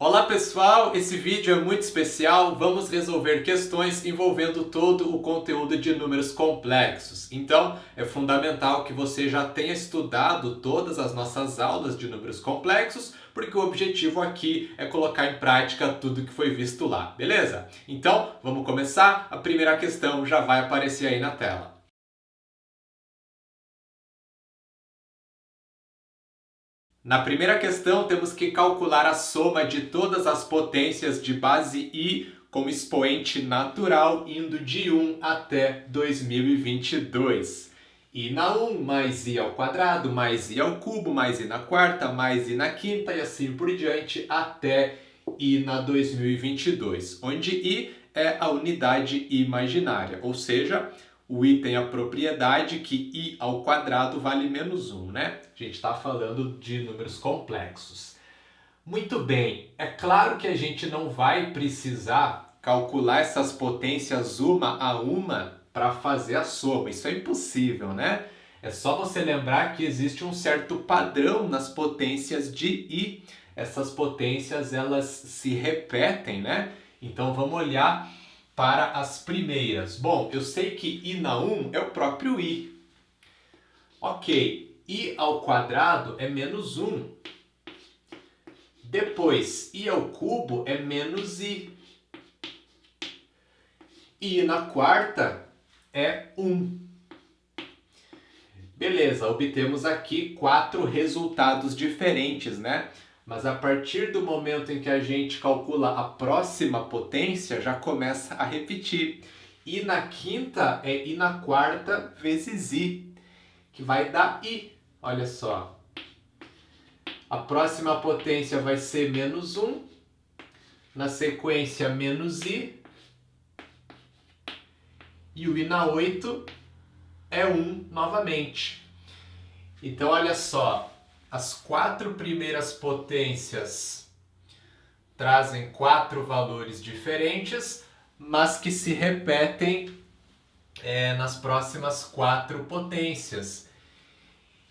Olá pessoal, esse vídeo é muito especial, vamos resolver questões envolvendo todo o conteúdo de números complexos. Então, é fundamental que você já tenha estudado todas as nossas aulas de números complexos, porque o objetivo aqui é colocar em prática tudo que foi visto lá, beleza? Então, vamos começar? A primeira questão já vai aparecer aí na tela. Na primeira questão, temos que calcular a soma de todas as potências de base i com expoente natural indo de 1 até 2022. I na 1 mais i ao quadrado, mais i ao cubo, mais i na quarta, mais i na quinta e assim por diante até i na 2022, onde i é a unidade imaginária, ou seja, o i tem a propriedade que i ao quadrado vale menos 1, né? A gente está falando de números complexos. Muito bem, é claro que a gente não vai precisar calcular essas potências uma a uma para fazer a soma. Isso é impossível, né? É só você lembrar que existe um certo padrão nas potências de i. Essas potências, elas se repetem, né? Então vamos olhar para as primeiras. Bom, eu sei que i na 1 é o próprio i. Ok, i ao quadrado é menos 1. Depois, i ao cubo é menos i. I na quarta é 1. Beleza, obtemos aqui 4 resultados diferentes, né? Mas a partir do momento em que a gente calcula a próxima potência, já começa a repetir. I na quinta é i na quarta vezes i, que vai dar i. Olha só. A próxima potência vai ser menos 1. Na sequência, menos i. E o i na 8 é 1 novamente. Então, olha só. As 4 primeiras potências trazem 4 valores diferentes, mas que se repetem nas próximas 4 potências.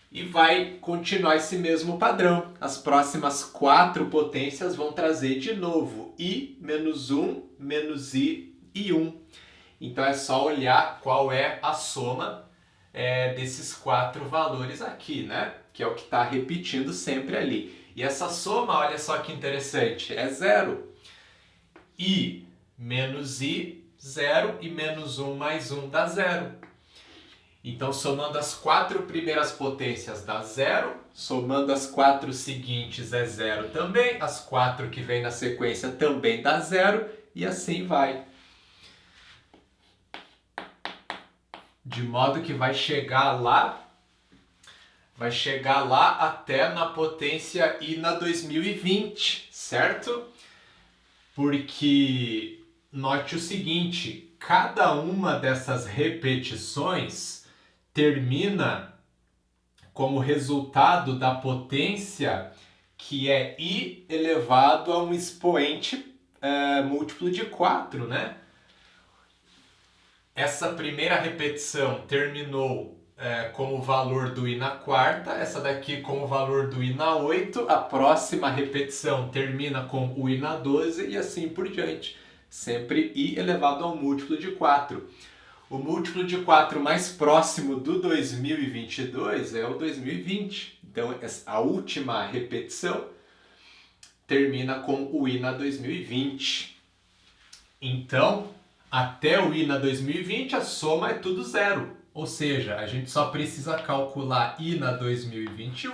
E vai continuar esse mesmo padrão. As próximas 4 potências vão trazer de novo i, menos 1, menos i e 1. Então é só olhar qual é a soma desses 4 valores aqui, né? Que é o que está repetindo sempre ali. E essa soma, olha só que interessante, é zero. I menos i, 0, e menos 1 mais 1 dá 0. Então, somando as 4 primeiras potências dá 0, somando as 4 seguintes é 0 também, as 4 que vem na sequência também dá 0, e assim vai. De modo que vai chegar lá até na potência i na 2020, certo? Porque note o seguinte, cada uma dessas repetições termina como resultado da potência que é i elevado a um expoente múltiplo de 4, né? Essa primeira repetição terminou com o valor do i na quarta, essa daqui com o valor do i na 8, a próxima repetição termina com o i na 12 e assim por diante. Sempre i elevado ao múltiplo de 4. O múltiplo de 4 mais próximo do 2022 é o 2020. Então, a última repetição termina com o i na 2020. Então, até o i na 2020, a soma é tudo zero. Ou seja, a gente só precisa calcular i na 2021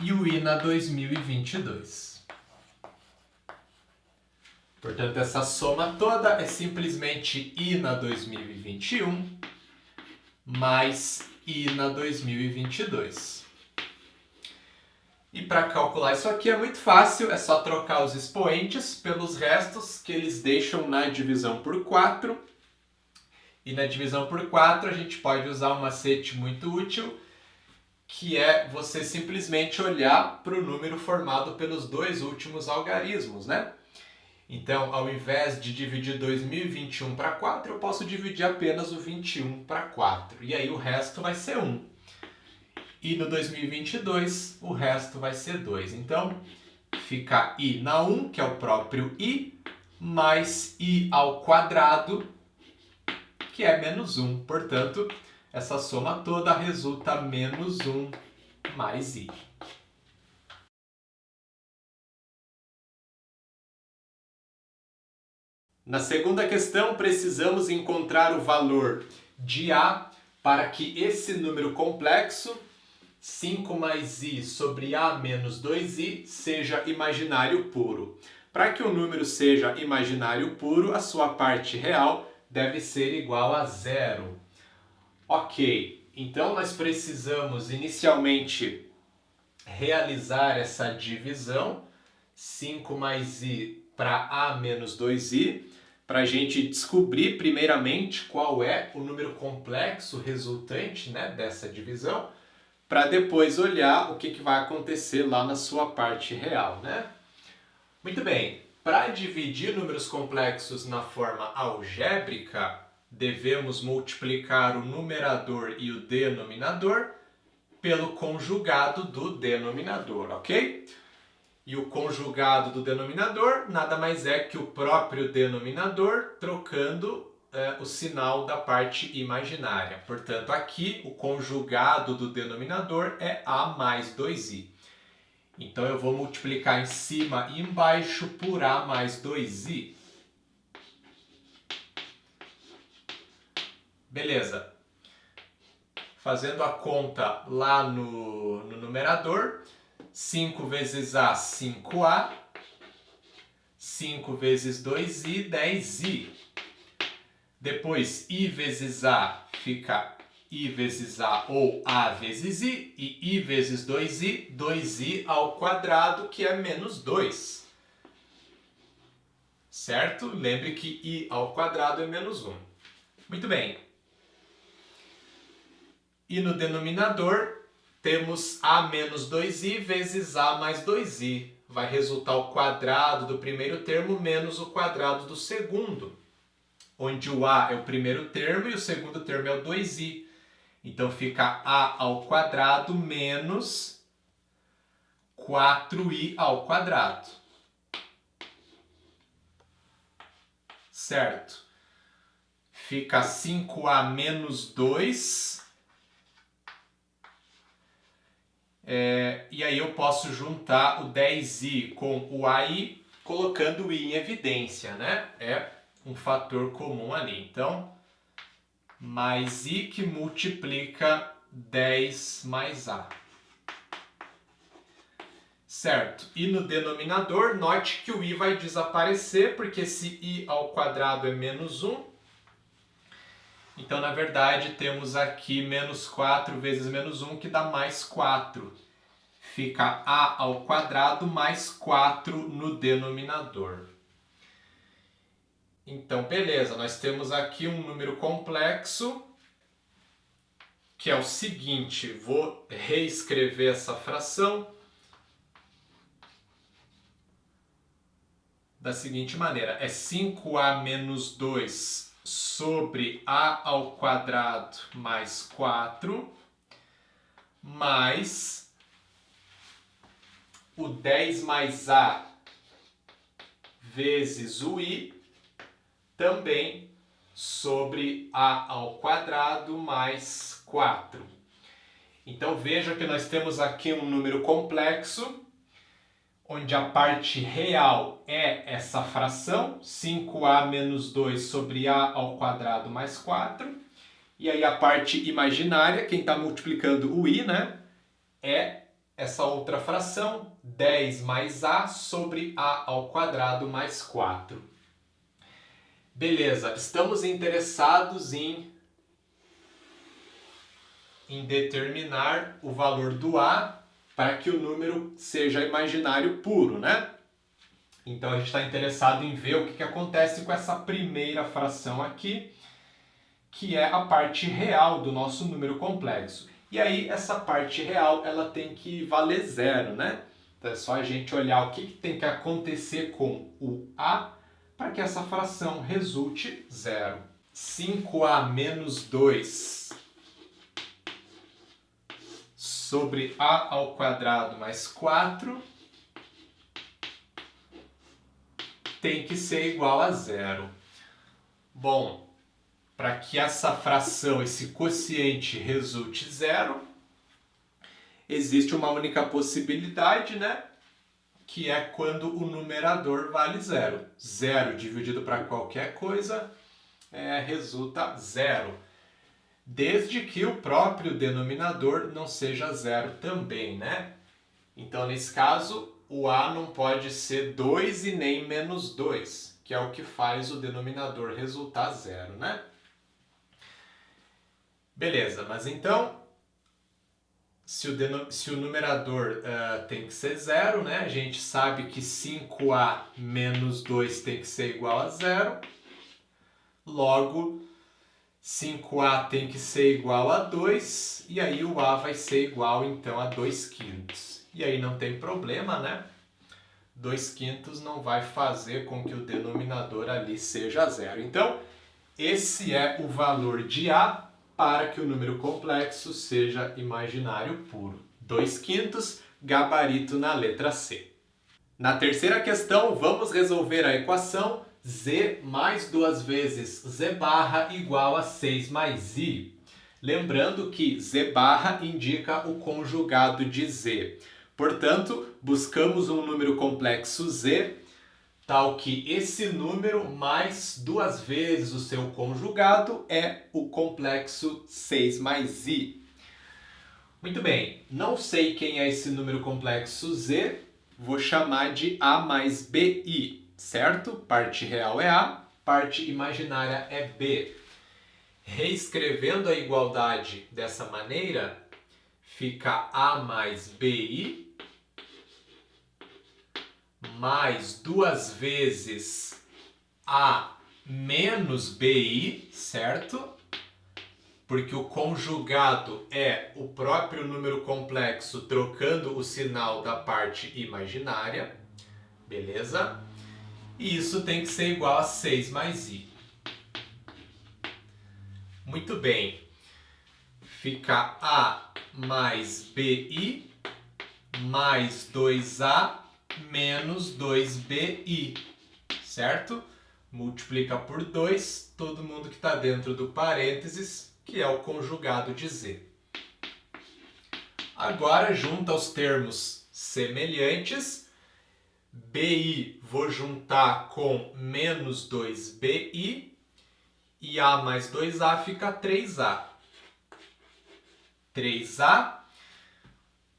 e o i na 2022. Portanto, essa soma toda é simplesmente i na 2021 mais i na 2022. E para calcular isso aqui é muito fácil, é só trocar os expoentes pelos restos que eles deixam na divisão por 4. E na divisão por 4 a gente pode usar um macete muito útil, que é você simplesmente olhar para o número formado pelos 2 últimos algarismos, né? Então, ao invés de dividir 2021 para 4, eu posso dividir apenas o 21 para 4. E aí o resto vai ser 1. E no 2022, o resto vai ser 2. Então, fica i na 1, que é o próprio i, mais i ao quadrado, que é menos 1. Portanto, essa soma toda resulta menos 1 mais i. Na segunda questão, precisamos encontrar o valor de a para que esse número complexo, 5 mais i sobre a menos 2i, seja imaginário puro. Para que o número seja imaginário puro, a sua parte real deve ser igual a zero. Ok, então nós precisamos inicialmente realizar essa divisão, 5 mais i para a menos 2i, para a gente descobrir primeiramente qual é o número complexo resultante, né, dessa divisão, para depois olhar o que vai acontecer lá na sua parte real, né? Muito bem, para dividir números complexos na forma algébrica, devemos multiplicar o numerador e o denominador pelo conjugado do denominador, ok? E o conjugado do denominador nada mais é que o próprio denominador trocando o sinal da parte imaginária. Portanto, aqui o conjugado do denominador é a mais 2i. Então eu vou multiplicar em cima e embaixo por a mais 2i. Beleza. Fazendo a conta lá no numerador, 5 vezes a, 5a. 5 vezes 2i, 10i. Depois, i vezes a fica i vezes a ou a vezes i. E i vezes 2i, 2i ao quadrado, que é menos 2. Certo? Lembre que i ao quadrado é menos 1. Muito bem. E no denominador, temos a menos 2i vezes a mais 2i. Vai resultar o quadrado do primeiro termo menos o quadrado do segundo, onde o a é o primeiro termo e o segundo termo é o 2i. Então fica a ao quadrado menos 4i ao quadrado. Certo? Fica 5a menos 2. E aí eu posso juntar o 10i com o ai, colocando o i em evidência, né? É um fator comum ali. Então, mais i que multiplica 10 mais a. Certo? E no denominador, note que o i vai desaparecer, porque se i ao quadrado é menos 1, então, na verdade, temos aqui menos 4 vezes menos 1, que dá mais 4. Fica a ao quadrado mais 4 no denominador. Então, beleza, nós temos aqui um número complexo, que é o seguinte, vou reescrever essa fração da seguinte maneira, é 5a menos 2 sobre a ao quadrado mais 4, mais o 10 mais a vezes o i, também sobre a ao quadrado mais 4. Então veja que nós temos aqui um número complexo, onde a parte real é essa fração, 5a menos 2 sobre a ao quadrado mais 4. E aí a parte imaginária, quem está multiplicando o i, né, é essa outra fração, 10 mais a sobre a ao quadrado mais 4. Beleza, estamos interessados em determinar o valor do a para que o número seja imaginário puro, né? Então a gente está interessado em ver o que acontece com essa primeira fração aqui, que é a parte real do nosso número complexo. E aí essa parte real ela tem que valer zero, né? Então é só a gente olhar o que tem que acontecer com o a para que essa fração resulte zero. 5a menos 2 sobre a ao quadrado mais 4 tem que ser igual a zero. Bom, para que essa fração, esse quociente resulte zero, existe uma única possibilidade, né? Que é quando o numerador vale zero. Zero dividido para qualquer coisa resulta zero. Desde que o próprio denominador não seja zero também, né? Então, nesse caso, o A não pode ser 2 e nem menos 2, que é o que faz o denominador resultar zero, né? Beleza, mas então, se o numerador tem que ser zero, né? A gente sabe que 5A menos 2 tem que ser igual a zero. Logo, 5A tem que ser igual a 2, e aí o A vai ser igual, então, a 2/5. E aí não tem problema, né? 2/5 não vai fazer com que o denominador ali seja zero. Então, esse é o valor de A para que o número complexo seja imaginário puro. 2/5, gabarito na letra C. Na terceira questão, vamos resolver a equação z mais 2 vezes z barra igual a 6 mais i. Lembrando que z barra indica o conjugado de z. Portanto, buscamos um número complexo z, tal que esse número mais 2 vezes o seu conjugado é o complexo 6 mais i. Muito bem, não sei quem é esse número complexo z, vou chamar de A mais BI, certo? Parte real é A, parte imaginária é B. Reescrevendo a igualdade dessa maneira, fica A mais BI mais 2 vezes A menos BI, certo? Porque o conjugado é o próprio número complexo trocando o sinal da parte imaginária, beleza? E isso tem que ser igual a 6 mais i. Muito bem. Fica A mais BI mais 2A menos 2BI, certo? Multiplica por 2, todo mundo que está dentro do parênteses, que é o conjugado de z. Agora, junta os termos semelhantes. BI vou juntar com menos 2BI e A mais 2A fica 3A. 3A.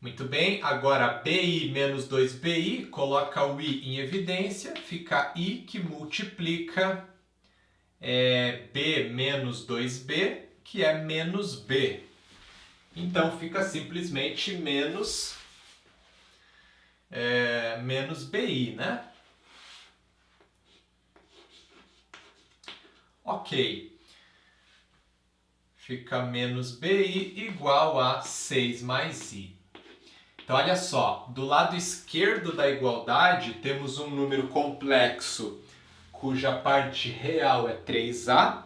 Muito bem, agora BI menos 2BI, coloca o I em evidência, fica I que multiplica B menos 2B, que é menos B. Então fica simplesmente menos BI, né? Ok. Fica menos BI igual a 6 mais I. Então, olha só, do lado esquerdo da igualdade temos um número complexo cuja parte real é 3A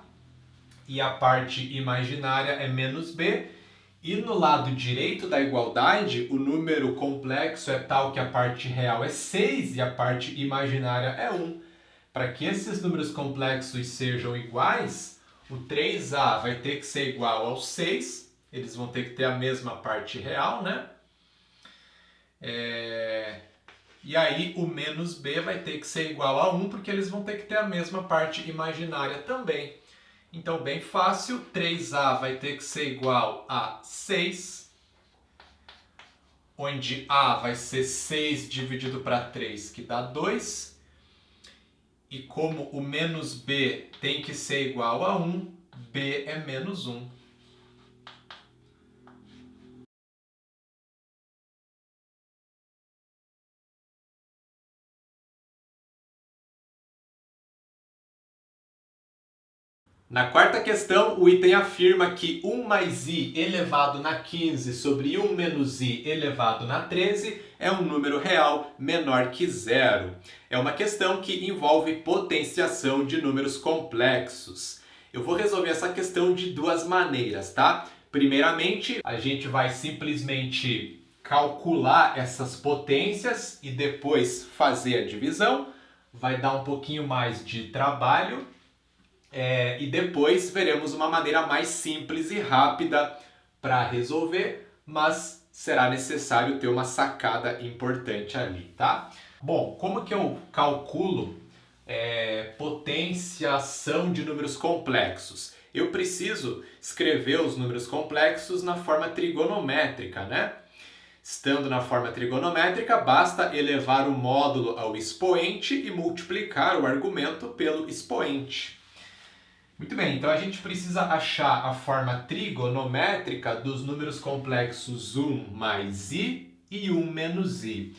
e a parte imaginária é menos B. E no lado direito da igualdade, o número complexo é tal que a parte real é 6 e a parte imaginária é 1. Para que esses números complexos sejam iguais, o 3A vai ter que ser igual ao 6, eles vão ter que ter a mesma parte real, né? E aí o menos B vai ter que ser igual a 1, porque eles vão ter que ter a mesma parte imaginária também. Então, bem fácil, 3A vai ter que ser igual a 6, onde A vai ser 6 dividido para 3, que dá 2. E como o menos B tem que ser igual a 1, B é menos 1. Na quarta questão, o item afirma que 1 mais i elevado na 15 sobre 1 menos i elevado na 13 é um número real menor que zero. É uma questão que envolve potenciação de números complexos. Eu vou resolver essa questão de duas maneiras, tá? Primeiramente, a gente vai simplesmente calcular essas potências e depois fazer a divisão. vai dar um pouquinho mais de trabalho, e depois veremos uma maneira mais simples e rápida para resolver, mas será necessário ter uma sacada importante ali, tá? Bom, como que eu calculo potenciação de números complexos? Eu preciso escrever os números complexos na forma trigonométrica, né? Estando na forma trigonométrica, basta elevar o módulo ao expoente e multiplicar o argumento pelo expoente. Muito bem, então a gente precisa achar a forma trigonométrica dos números complexos 1 mais i e 1 menos i.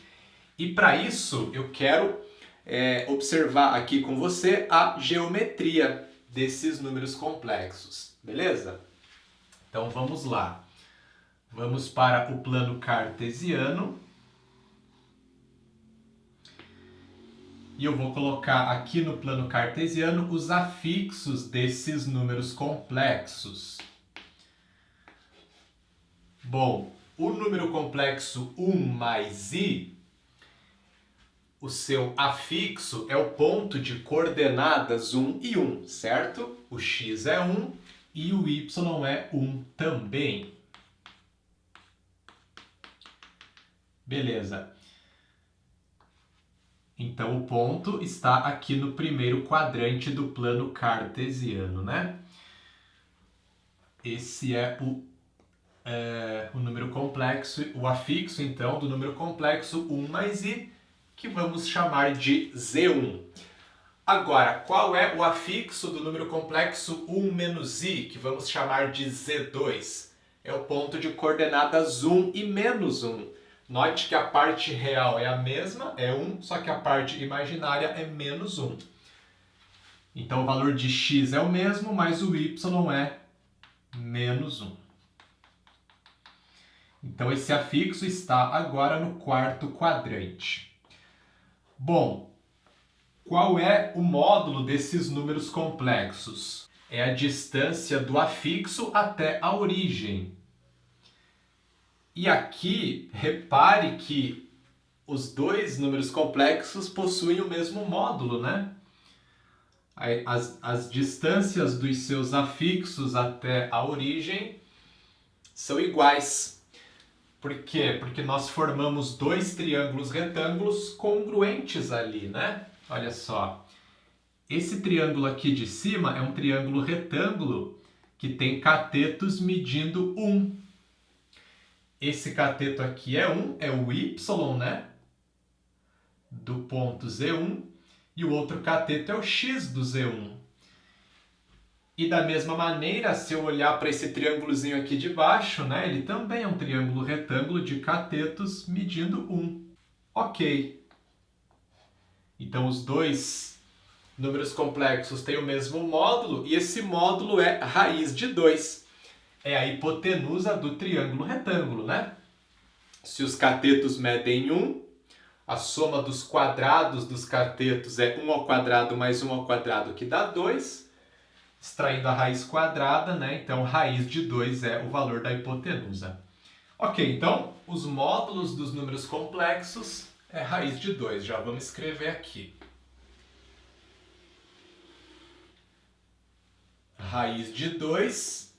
E para isso eu quero observar aqui com você a geometria desses números complexos, beleza? Então vamos lá. Vamos para o plano cartesiano. E eu vou colocar aqui no plano cartesiano os afixos desses números complexos. Bom, o número complexo 1 mais i, o seu afixo é o ponto de coordenadas 1 e 1, certo? O x é 1 e o y é 1 também. Beleza. Então, o ponto está aqui no primeiro quadrante do plano cartesiano, né? Esse é o número complexo, o afixo, então, do número complexo 1 mais i, que vamos chamar de Z1. Agora, qual é o afixo do número complexo 1 menos i, que vamos chamar de Z2? É o ponto de coordenadas 1 e menos 1. Note que a parte real é a mesma, é 1, só que a parte imaginária é menos 1. Então o valor de x é o mesmo, mas o y é menos 1. Então esse afixo está agora no quarto quadrante. Bom, qual é o módulo desses números complexos? É a distância do afixo até a origem. E aqui, repare que os dois números complexos possuem o mesmo módulo, né? As distâncias dos seus afixos até a origem são iguais. Por quê? Porque nós formamos dois triângulos retângulos congruentes ali, né? Olha só. Esse triângulo aqui de cima é um triângulo retângulo que tem catetos medindo 1. Esse cateto aqui é 1, é o y, né? Do ponto Z1. E o outro cateto é o x do Z1. E da mesma maneira, se eu olhar para esse triângulozinho aqui de baixo, né? Ele também é um triângulo retângulo de catetos medindo 1. Ok. Então os dois números complexos têm o mesmo módulo e esse módulo é raiz de 2. É a hipotenusa do triângulo retângulo, né? Se os catetos medem 1, a soma dos quadrados dos catetos é 1 ao quadrado mais 1 ao quadrado, que dá 2. Extraindo a raiz quadrada, né? Então, raiz de 2 é o valor da hipotenusa. Ok, então, os módulos dos números complexos é raiz de 2. Já vamos escrever aqui. Raiz de 2.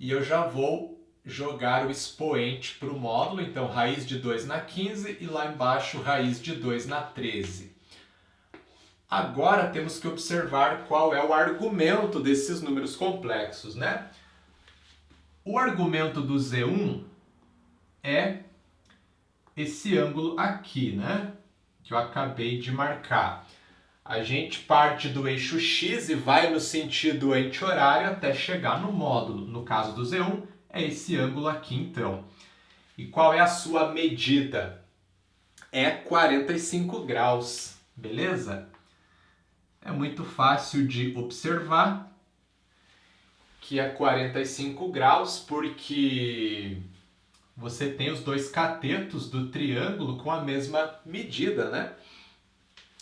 E eu já vou jogar o expoente para o módulo. Então, raiz de 2 na 15 e lá embaixo, raiz de 2 na 13. Agora temos que observar qual é o argumento desses números complexos, né? O argumento do Z1 é esse ângulo aqui, né? Que eu acabei de marcar. A gente parte do eixo X e vai no sentido anti-horário até chegar no módulo. No caso do Z1, é esse ângulo aqui, então. E qual é a sua medida? É 45 graus, beleza? É muito fácil de observar que é 45 graus, porque você tem os dois catetos do triângulo com a mesma medida, né?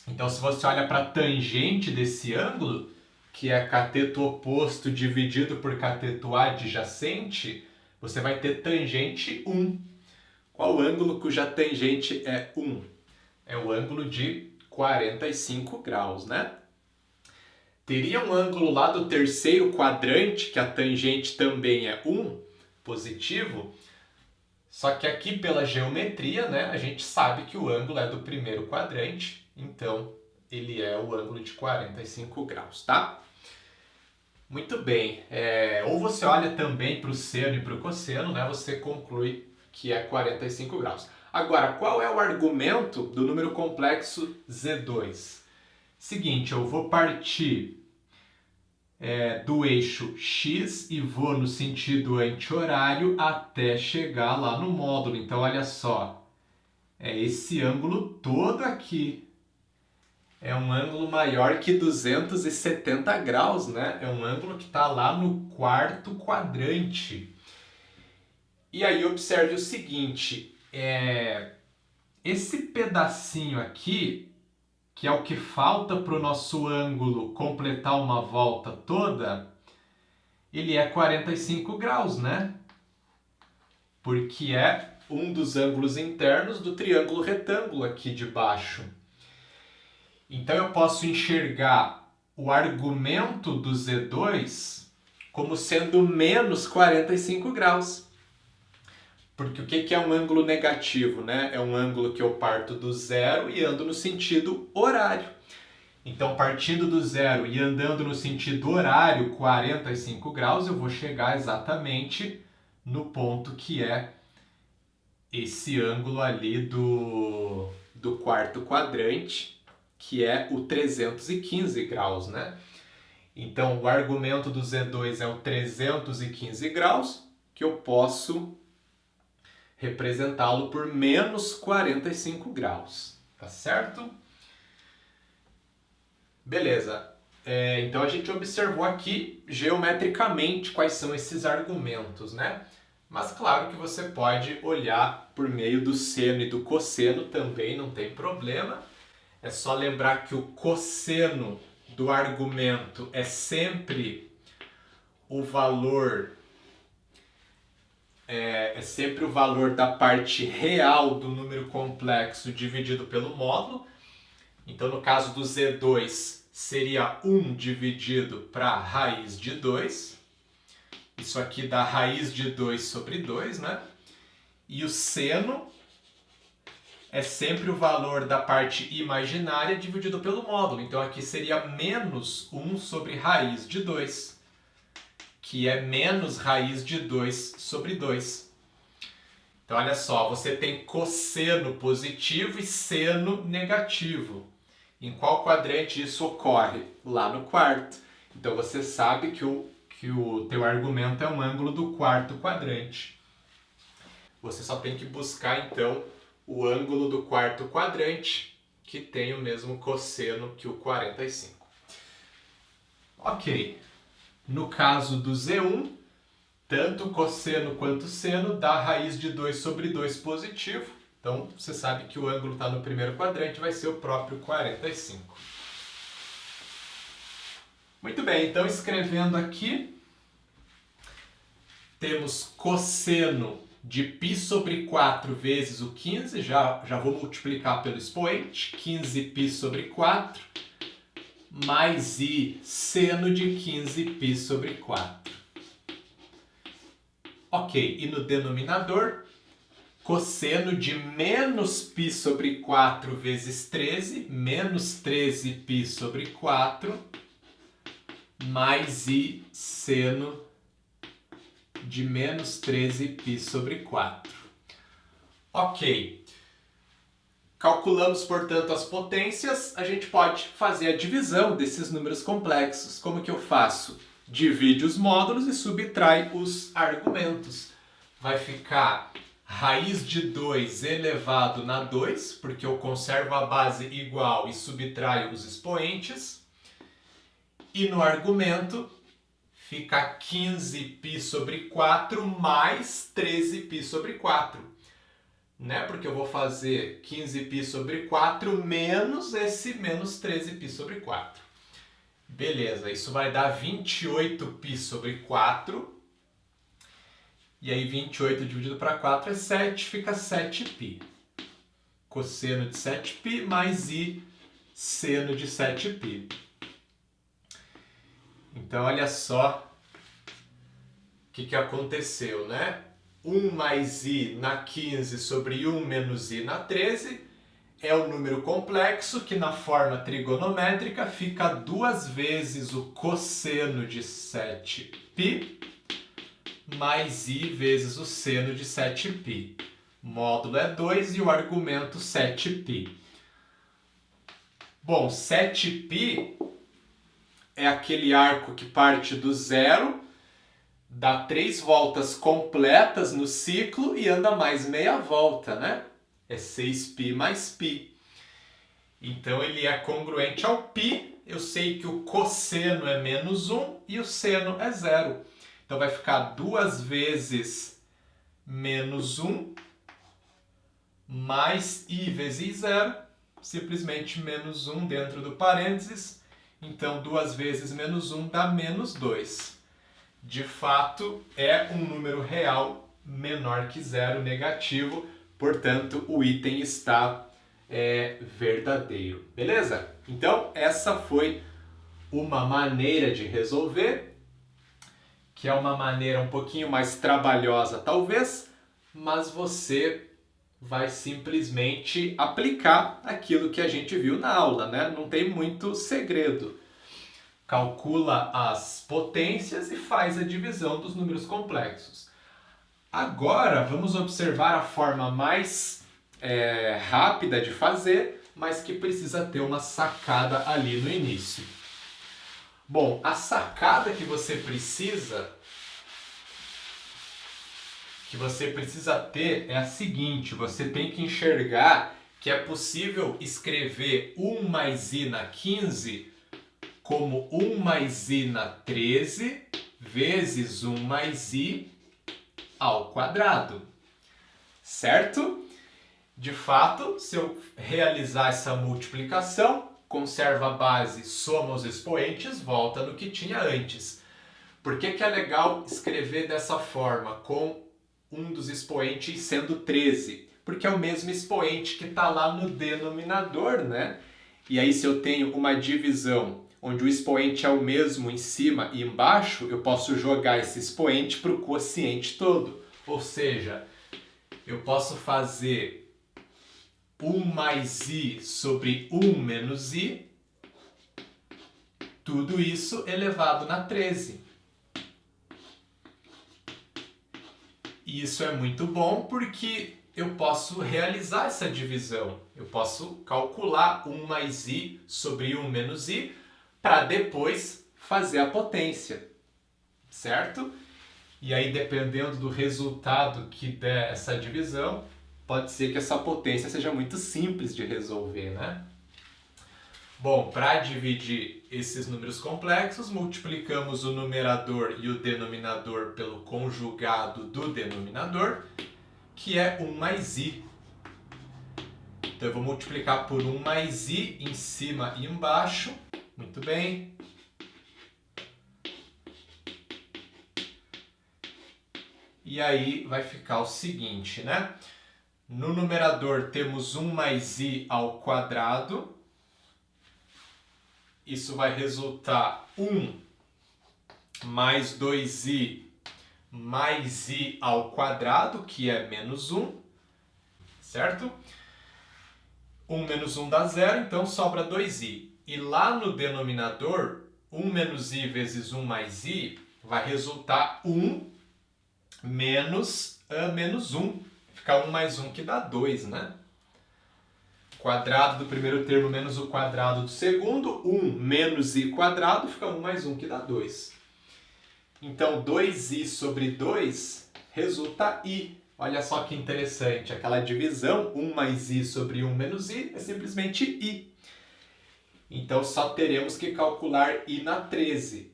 Então, se você olha para a tangente desse ângulo, que é cateto oposto dividido por cateto adjacente, você vai ter tangente 1. Qual ângulo cuja tangente é 1? É o ângulo de 45 graus, né? Teria um ângulo lá do terceiro quadrante, que a tangente também é 1, positivo, só que aqui pela geometria, né, a gente sabe que o ângulo é do primeiro quadrante, então ele é o ângulo de 45 graus, tá? Muito bem, ou você olha também para o seno e para o cosseno, né, você conclui que é 45 graus. Agora, qual é o argumento do número complexo Z2? Seguinte, eu vou partir do eixo X e vou no sentido anti-horário até chegar lá no módulo. Então, olha só, é esse ângulo todo aqui. É um ângulo maior que 270 graus, né? É um ângulo que está lá no quarto quadrante. E aí, observe o seguinte, esse pedacinho aqui, que é o que falta para o nosso ângulo completar uma volta toda, ele é 45 graus, né? Porque é um dos ângulos internos do triângulo retângulo aqui de baixo. Então eu posso enxergar o argumento do Z2 como sendo menos 45 graus. Porque o que é um ângulo negativo, né? É um ângulo que eu parto do zero e ando no sentido horário. Então, partindo do zero e andando no sentido horário, 45 graus, eu vou chegar exatamente no ponto que é esse ângulo ali do quarto quadrante, que é o 315 graus, né? Então, o argumento do Z2 é o 315 graus, que eu posso representá-lo por menos 45 graus, tá certo? Beleza, então a gente observou aqui geometricamente quais são esses argumentos, né? Mas claro que você pode olhar por meio do seno e do cosseno também, não tem problema. É só lembrar que o cosseno do argumento é sempre o valor da parte real do número complexo dividido pelo módulo. Então, no caso do Z2, seria 1 dividido para a raiz de 2. Isso aqui dá raiz de 2 sobre 2, né? E o seno é sempre o valor da parte imaginária dividido pelo módulo. Então, aqui seria menos 1 sobre raiz de 2. Que é menos raiz de 2 sobre 2. Então, olha só, você tem cosseno positivo e seno negativo. Em qual quadrante isso ocorre? Lá no quarto. Então, você sabe que o teu argumento é um ângulo do quarto quadrante. Você só tem que buscar, então, o ângulo do quarto quadrante, que tem o mesmo cosseno que o 45. Ok. No caso do Z1, tanto cosseno quanto seno dá raiz de 2 sobre 2 positivo. Então, você sabe que o ângulo está no primeiro quadrante, vai ser o próprio 45. Muito bem, então escrevendo aqui, temos cosseno de π sobre 4 vezes o 15, já vou multiplicar pelo expoente, 15π sobre 4, mais i seno de 15π sobre 4. Ok, e no denominador, cosseno de menos π sobre 4 vezes 13, menos 13π sobre 4, mais i seno de menos 13π sobre 4. Ok. Calculamos, portanto, as potências, a gente pode fazer a divisão desses números complexos. Como que eu faço? Divide os módulos e subtrai os argumentos. Vai ficar raiz de 2 elevado na 2, porque eu conservo a base igual e subtraio os expoentes. E no argumento fica 15π sobre 4 mais 13π sobre 4. Né? Porque eu vou fazer 15π sobre 4 menos esse menos 13π sobre 4. Beleza, isso vai dar 28π sobre 4. E aí 28 dividido para 4 é 7, fica 7π. Cosseno de 7π mais i seno de 7π. Então, olha só o que aconteceu, né? 1 mais i na 15 sobre 1 menos i na 13 é o número complexo que na forma trigonométrica fica 2 vezes o cosseno de 7π mais i vezes o seno de 7π. O módulo é 2 e o argumento 7π. Bom, 7π é aquele arco que parte do zero, dá 3 voltas completas no ciclo e anda mais meia volta, né? É 6π mais π. Então ele é congruente ao π. Eu sei que o cosseno é menos 1 e o seno é 0. Então vai ficar 2 vezes menos 1 mais i vezes 0, simplesmente menos 1 dentro do parênteses. Então 2 vezes menos 1 dá menos 2. De fato, é um número real menor que 0, negativo, portanto o item está verdadeiro. Beleza? Então essa foi uma maneira de resolver, que é uma maneira um pouquinho mais trabalhosa talvez, mas você vai simplesmente aplicar aquilo que a gente viu na aula, né? Não tem muito segredo. Calcula as potências e faz a divisão dos números complexos. Agora vamos observar a forma mais rápida de fazer, mas que precisa ter uma sacada ali no início. Bom, a sacada que você precisa ter é a seguinte: você tem que enxergar que é possível escrever 1 mais i na 15 como 1 mais i na 13 vezes 1 mais i ao quadrado, certo? De fato, se eu realizar essa multiplicação, conserva a base, soma os expoentes, volta no que tinha antes. Por que é legal escrever dessa forma, com um dos expoentes sendo 13? Porque é o mesmo expoente que está lá no denominador, né? E aí, se eu tenho uma divisão onde o expoente é o mesmo em cima e embaixo, eu posso jogar esse expoente para o quociente todo. Ou seja, eu posso fazer 1 mais i sobre 1 menos i, tudo isso elevado na 13. E isso é muito bom porque eu posso realizar essa divisão. Eu posso calcular 1 mais i sobre 1 menos i para depois fazer a potência, certo? E aí, dependendo do resultado que der essa divisão, pode ser que essa potência seja muito simples de resolver, né? Bom, para dividir esses números complexos, multiplicamos o numerador e o denominador pelo conjugado do denominador, que é 1 mais i. Então eu vou multiplicar por 1 mais i em cima e embaixo. Muito bem. E aí vai ficar o seguinte, né? No numerador temos 1 mais i ao quadrado. Isso vai resultar 1 mais 2i mais i ao quadrado, que é menos 1, certo? 1 menos 1 dá 0, então sobra 2i. E lá no denominador, 1 menos i vezes 1 mais i vai resultar 1 menos 1. Fica 1 mais 1 que dá 2, né? Quadrado do primeiro termo menos o quadrado do segundo, 1 menos i quadrado, fica 1 mais 1 que dá 2. Então 2i sobre 2 resulta i. Olha só que interessante, aquela divisão 1 mais i sobre 1 menos i é simplesmente i. Então só teremos que calcular i na 13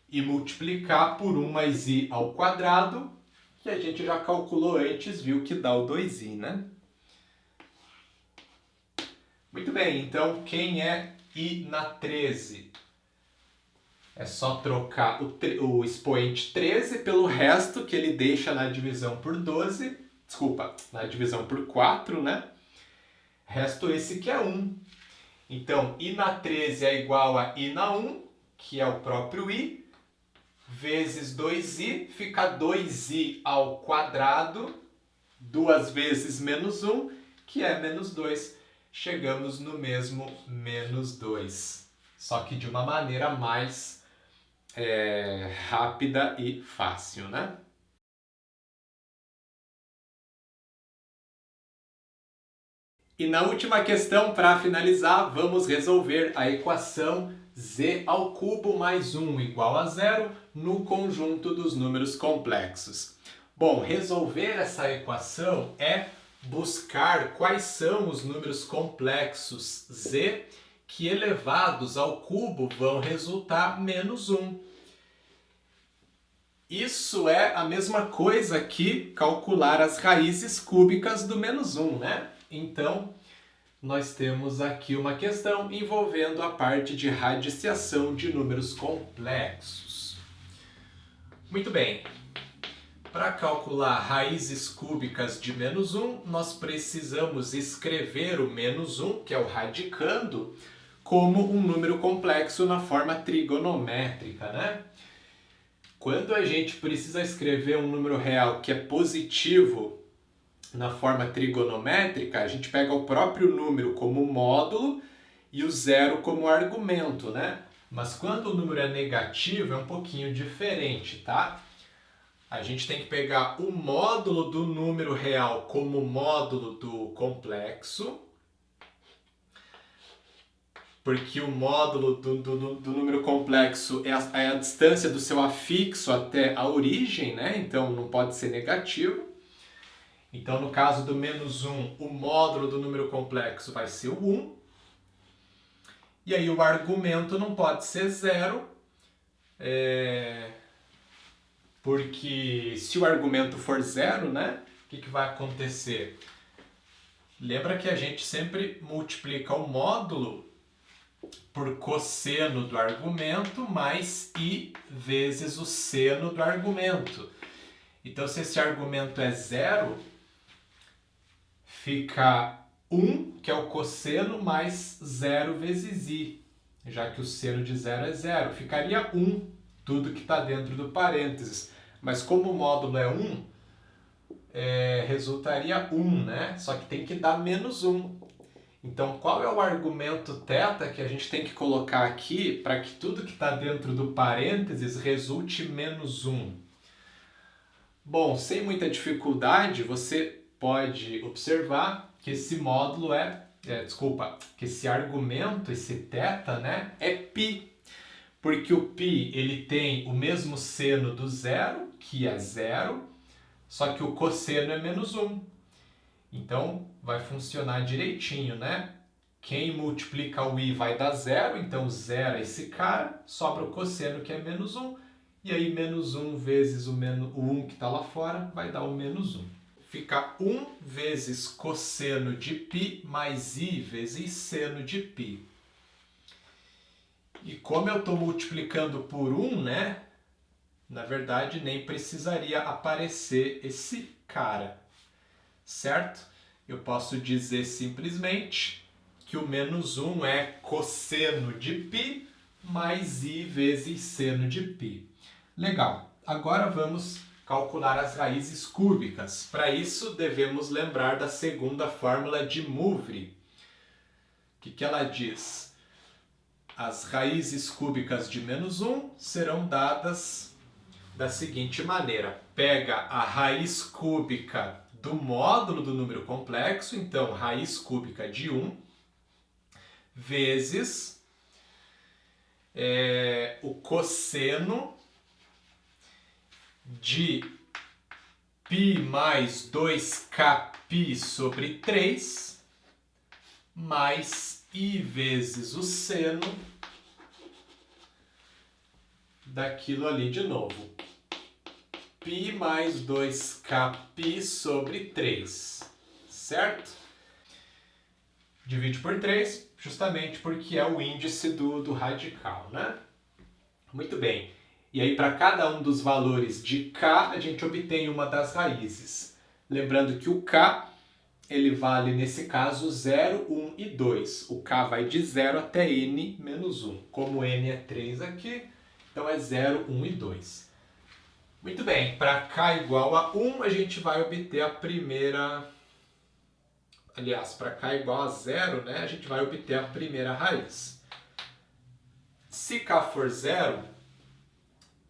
e multiplicar por 1 mais i ao quadrado, que a gente já calculou antes, viu que dá o 2i, né? Muito bem, então quem é i na 13? É só trocar o expoente 13 pelo resto que ele deixa na divisão por 12. Desculpa, na divisão por 4, né? Resto esse que é 1. Então, i na 13 é igual a i na 1, que é o próprio i, vezes 2i, fica 2i ao quadrado, 2 vezes menos 1, que é menos 2. Chegamos no mesmo menos 2. Só que de uma maneira mais rápida e fácil, né? E na última questão, para finalizar, vamos resolver a equação z ao cubo mais 1 igual a 0 no conjunto dos números complexos. Bom, resolver essa equação é buscar quais são os números complexos z que elevados ao cubo vão resultar menos 1. Isso é a mesma coisa que calcular as raízes cúbicas do menos 1, né? Então, nós temos aqui uma questão envolvendo a parte de radiciação de números complexos. Muito bem. Para calcular raízes cúbicas de menos 1, nós precisamos escrever o menos 1, que é o radicando, como um número complexo na forma trigonométrica, né? Quando a gente precisa escrever um número real que é positivo na forma trigonométrica, a gente pega o próprio número como módulo e o zero como argumento, né? Mas quando o número é negativo é um pouquinho diferente, tá? A gente tem que pegar o módulo do número real como módulo do complexo, porque o módulo do número complexo é a distância do seu afixo até a origem, né? Então não pode ser negativo. Então, no caso do menos 1, o módulo do número complexo vai ser o 1. E aí o argumento não pode ser 0, porque se o argumento for 0, né, o que vai acontecer? Lembra que a gente sempre multiplica o módulo por cosseno do argumento mais i vezes o seno do argumento. Então, se esse argumento é 0, fica 1, que é o cosseno, mais 0 vezes i, já que o seno de 0 é 0. Ficaria 1, tudo que está dentro do parênteses. Mas como o módulo é 1, resultaria 1, né? Só que tem que dar menos 1. Então, qual é o argumento θ que a gente tem que colocar aqui para que tudo que está dentro do parênteses resulte menos 1? Bom, sem muita dificuldade, você pode observar que esse módulo que esse argumento, esse θ, né, é π. Porque o π ele tem o mesmo seno do zero, que é 0, só que o cosseno é menos 1. Então, vai funcionar direitinho, né? Quem multiplica o i vai dar 0, então 0 é esse cara, sobra o cosseno que é menos 1, e aí menos 1 vezes o 1 que está lá fora vai dar o menos 1. Fica 1 vezes cosseno de π mais i vezes seno de π. E como eu estou multiplicando por 1, né? Na verdade, nem precisaria aparecer esse cara, certo? Eu posso dizer simplesmente que o menos 1 é cosseno de π mais i vezes seno de π. Legal. Agora vamos calcular as raízes cúbicas. Para isso, devemos lembrar da segunda fórmula de Mouvre. O que ela diz? As raízes cúbicas de menos 1 serão dadas da seguinte maneira. Pega a raiz cúbica do módulo do número complexo, então raiz cúbica de 1, vezes o cosseno de π mais 2kπ sobre 3, mais i vezes o seno daquilo ali de novo. π mais 2kπ sobre 3, certo? Divide por 3, justamente porque é o índice do radical, né? Muito bem. E aí, para cada um dos valores de k, a gente obtém uma das raízes. Lembrando que o k ele vale, nesse caso, 0, 1 e 2. O k vai de 0 até n menos 1. Como n é 3 aqui, então é 0, 1 e 2. Muito bem, para k igual a 1, a gente vai obter a primeira... Aliás, para k igual a 0, né, a gente vai obter a primeira raiz. Se k for 0,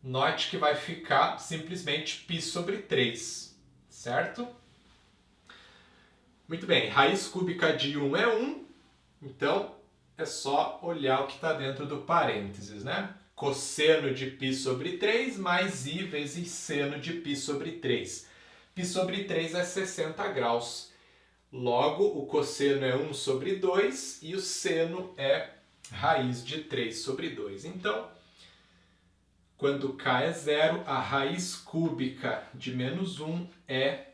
note que vai ficar simplesmente π sobre 3, certo? Muito bem, raiz cúbica de 1 é 1, então é só olhar o que está dentro do parênteses, né? Cosseno de π sobre 3 mais i vezes seno de π sobre 3. π sobre 3 é 60 graus. Logo, o cosseno é 1 sobre 2 e o seno é raiz de 3 sobre 2. Então, quando k é 0, a raiz cúbica de menos 1 é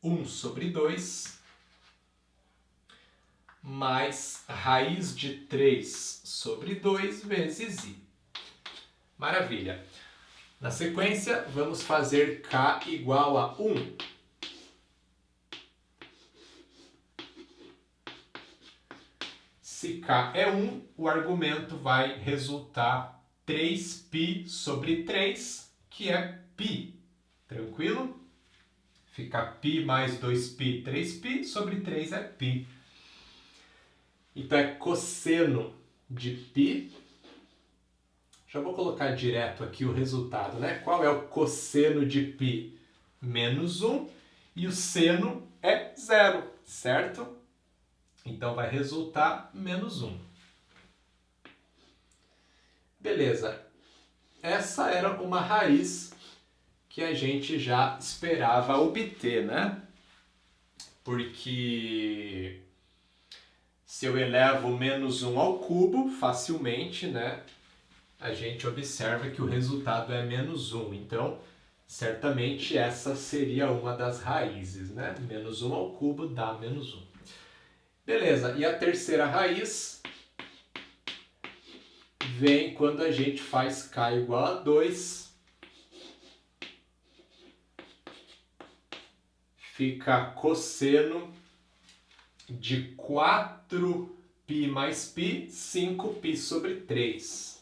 1 sobre 2 mais raiz de 3 sobre 2 vezes i. Maravilha! Na sequência, vamos fazer k igual a 1. Se k é 1, o argumento vai resultar 3π sobre 3, que é π. Tranquilo? Fica π mais 2π, 3π, sobre 3 é π. Então é cosseno de π. Já vou colocar direto aqui o resultado, né? Qual é o cosseno de π? Menos 1. E o seno é 0, certo? Então vai resultar menos 1. Beleza. Essa era uma raiz que a gente já esperava obter, né? Porque se eu elevo menos 1 ao cubo, facilmente, né? A gente observa que o resultado é menos 1. Então, certamente essa seria uma das raízes, né? Menos 1 ao cubo dá menos 1. Beleza, e a terceira raiz vem quando a gente faz k igual a 2. Fica cosseno de 4π mais π, 5π sobre 3.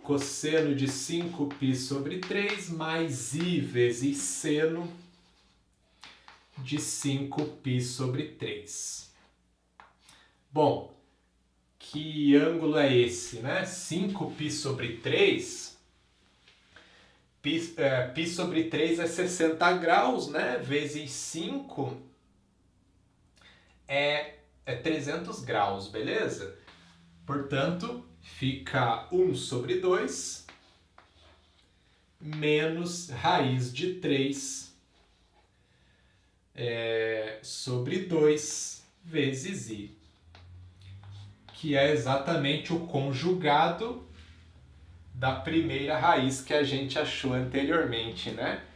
Cosseno de 5π sobre 3 mais i vezes seno de 5π sobre 3. Bom, que ângulo é esse, né? 5π sobre 3, π sobre 3 é 60 graus, né? Vezes 5 é 300 graus, beleza? Portanto, fica 1 sobre 2 menos raiz de 3 sobre 2 vezes i, que é exatamente o conjugado da primeira raiz que a gente achou anteriormente, né?